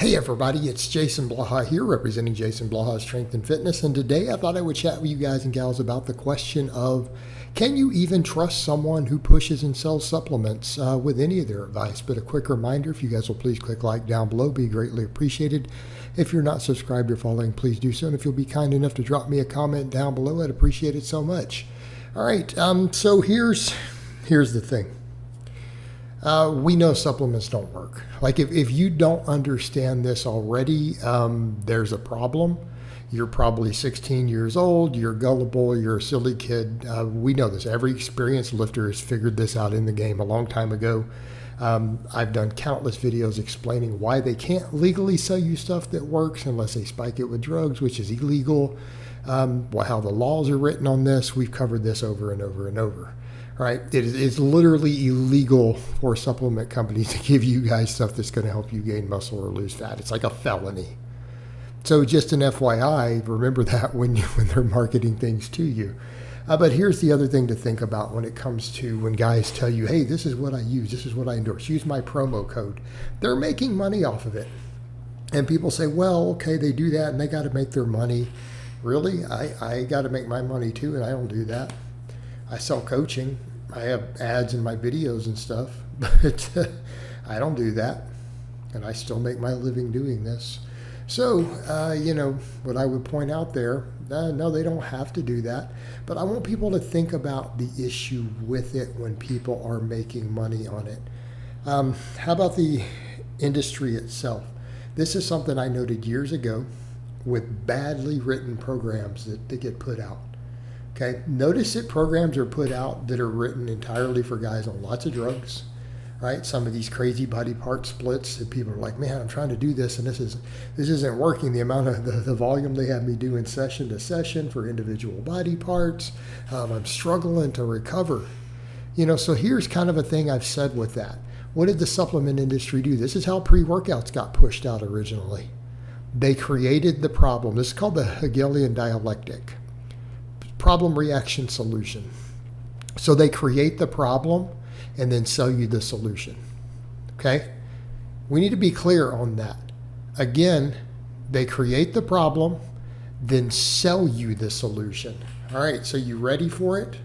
Hey everybody, it's Jason Blaha here, representing Jason Blaha Strength and Fitness, and today I thought I would chat with you guys and gals about the question of, can you even trust someone who pushes and sells supplements with any of their advice? But a quick reminder, if you guys will please click like down below, be greatly appreciated. If you're not subscribed or following, please do so, and if you'll be kind enough to drop me a comment down below, I'd appreciate it so much. All right, so here's the thing. We know supplements don't work. Like if you don't understand this already, there's a problem. You're probably 16 years old, you're gullible, you're a silly kid. We know this. Every experienced lifter has figured this out in the game a long time ago. I've done countless videos explaining why they can't legally sell you stuff that works unless they spike it with drugs, which is illegal. How the laws are written on this. We've covered this over and over and over. Right? It's literally illegal for supplement companies to give you guys stuff that's going to help you gain muscle or lose fat. It's like a felony. So just an FYI, remember that when they're marketing things to you. But here's the other thing to think about when it comes to when guys tell you, hey, this is what I use, this is what I endorse, use my promo code. They're making money off of it. And people say, well, okay, they do that and they got to make their money. Really? I got to make my money too, and I don't do that. I sell coaching. I have ads in my videos and stuff, but I don't do that. And I still make my living doing this. So, what I would point out there, no, they don't have to do that. But I want people to think about the issue with it when people are making money on it. How about the industry itself? This is something I noted years ago with badly written programs that get put out. Okay, notice that programs are put out that are written entirely for guys on lots of drugs, right? Some of these crazy body part splits that people are like, man, I'm trying to do this and this isn't working. The amount of the volume they have me doing session to session for individual body parts, I'm struggling to recover. So here's kind of a thing I've said with that. What did the supplement industry do? This is how pre-workouts got pushed out originally. They created the problem. This is called the Hegelian dialectic. Problem, reaction, solution. So they create the problem and then sell you the solution. Okay? We need to be clear on that. Again, they create the problem, then sell you the solution. All right, so you ready for it?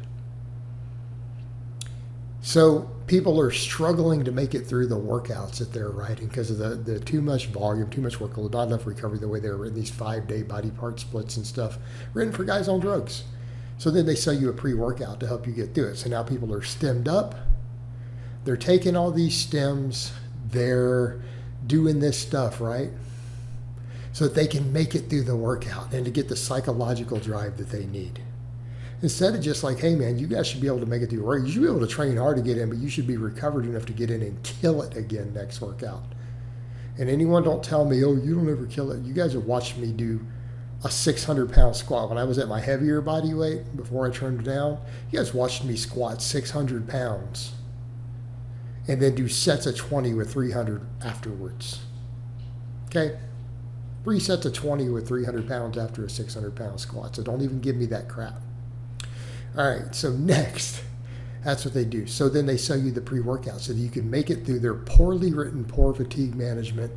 So people are struggling to make it through the workouts that they're writing because of the too much volume, too much workload, not enough recovery, the way they're written, these 5-day body part splits and stuff, written for guys on drugs. So then they sell you a pre-workout to help you get through it. So now people are stemmed up. They're taking all these stems. They're doing this stuff, right? So that they can make it through the workout and to get the psychological drive that they need. Instead of just like, hey man, you guys should be able to make it through your workout. You should be able to train hard to get in, but you should be recovered enough to get in and kill it again next workout. And anyone don't tell me, oh, you don't ever kill it. You guys have watched me do a 600-pound squat. When I was at my heavier body weight, before I turned down, you guys watched me squat 600 pounds and then do sets of 20 with 300 afterwards. Okay? 3 sets of 20 with 300 pounds after a 600-pound squat. So don't even give me that crap. All right, so next, that's what they do. So then they sell you the pre-workout so that you can make it through their poorly written, poor fatigue management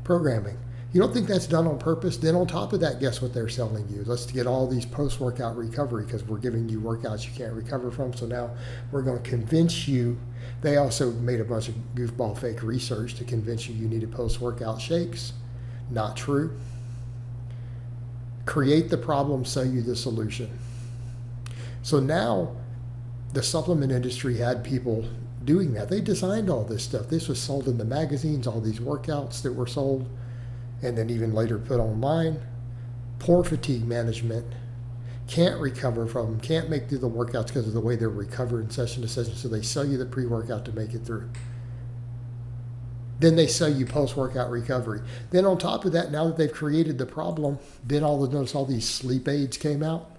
programming. You don't think that's done on purpose? Then on top of that, guess what they're selling you? Let's get all these post-workout recovery because we're giving you workouts you can't recover from. So now we're going to convince you. They also made a bunch of goofball fake research to convince you needed post-workout shakes. Not true. Create the problem, sell you the solution. So now the supplement industry had people doing that. They designed all this stuff. This was sold in the magazines, all these workouts that were sold. And then even later put online. Poor fatigue management, can't recover from them, can't make through the workouts because of the way they're recovering session to session, so they sell you the pre-workout to make it through. Then they sell you post-workout recovery. Then on top of that, now that they've created the problem, then notice all these sleep aids came out.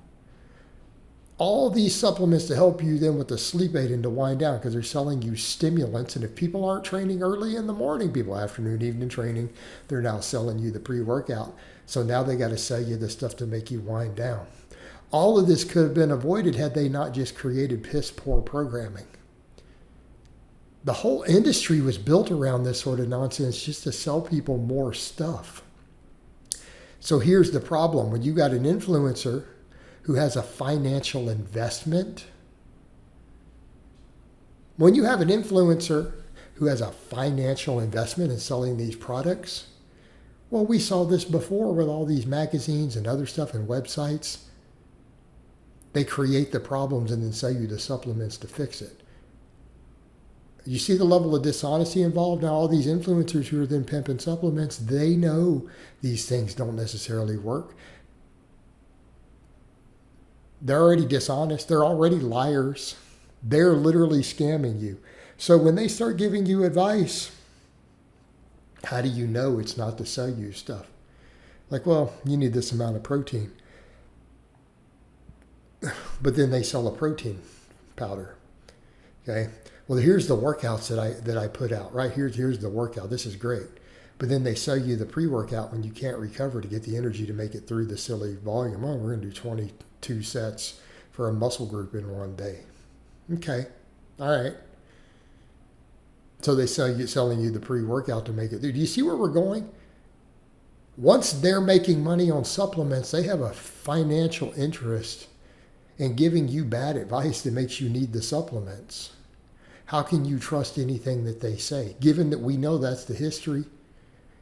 All these supplements to help you then with the sleep aid and to wind down because they're selling you stimulants. And if people aren't training early in the morning, people afternoon, evening training, they're now selling you the pre-workout. So now they got to sell you the stuff to make you wind down. All of this could have been avoided had they not just created piss poor programming. The whole industry was built around this sort of nonsense just to sell people more stuff. So here's the problem. When you got an influencer who has a financial investment, when you have an influencer who has a financial investment in selling these products, well, we saw this before with all these magazines and other stuff and websites. They create the problems and then sell you the supplements to fix it. You see the level of dishonesty involved? Now, all these influencers who are then pimping supplements, they know these things don't necessarily work. They're already dishonest. They're already liars. They're literally scamming you. So when they start giving you advice, how do you know it's not to sell you stuff? Like, well, you need this amount of protein. But then they sell a protein powder. Okay? Well, here's the workouts that I put out, right? Here's the workout. This is great. But then they sell you the pre-workout when you can't recover to get the energy to make it through the silly volume. Oh, we're going to do 22 sets for a muscle group in one day. Okay. All right. So they selling you the pre-workout to make it through. Do you see where we're going? Once they're making money on supplements, they have a financial interest in giving you bad advice that makes you need the supplements. How can you trust anything that they say, given that we know that's the history?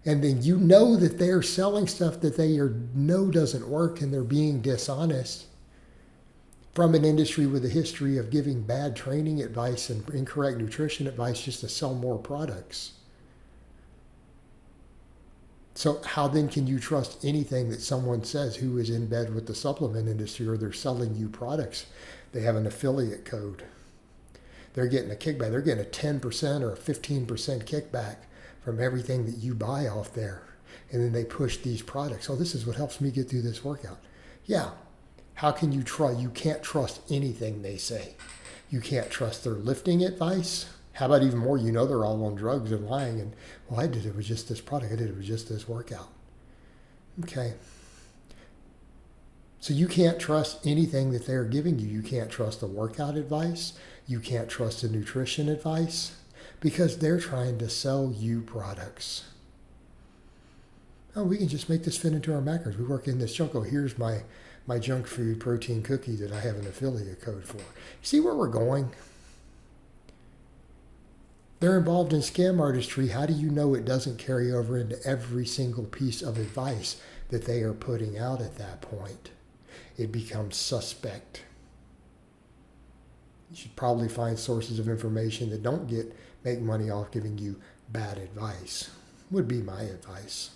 And then you know that they're selling stuff that they know doesn't work and they're being dishonest from an industry with a history of giving bad training advice and incorrect nutrition advice just to sell more products. So how then can you trust anything that someone says who is in bed with the supplement industry or they're selling you products? They have an affiliate code. They're getting a kickback. They're getting a 10% or a 15% kickback from everything that you buy off there. And then they push these products. Oh, this is what helps me get through this workout. Yeah. How can you try? You can't trust anything they say. You can't trust their lifting advice. How about even more? You know they're all on drugs and lying. And, well, I did it with just this product. I did it with just this workout. Okay. So you can't trust anything that they're giving you. You can't trust the workout advice. You can't trust the nutrition advice because they're trying to sell you products. Oh, we can just make this fit into our macros. We work in this junk. Oh, here's my junk food protein cookie that I have an affiliate code for. See where we're going? They're involved in scam artistry. How do you know it doesn't carry over into every single piece of advice that they are putting out at that point? It becomes suspect. You should probably find sources of information that don't make money off giving you bad advice, would be my advice.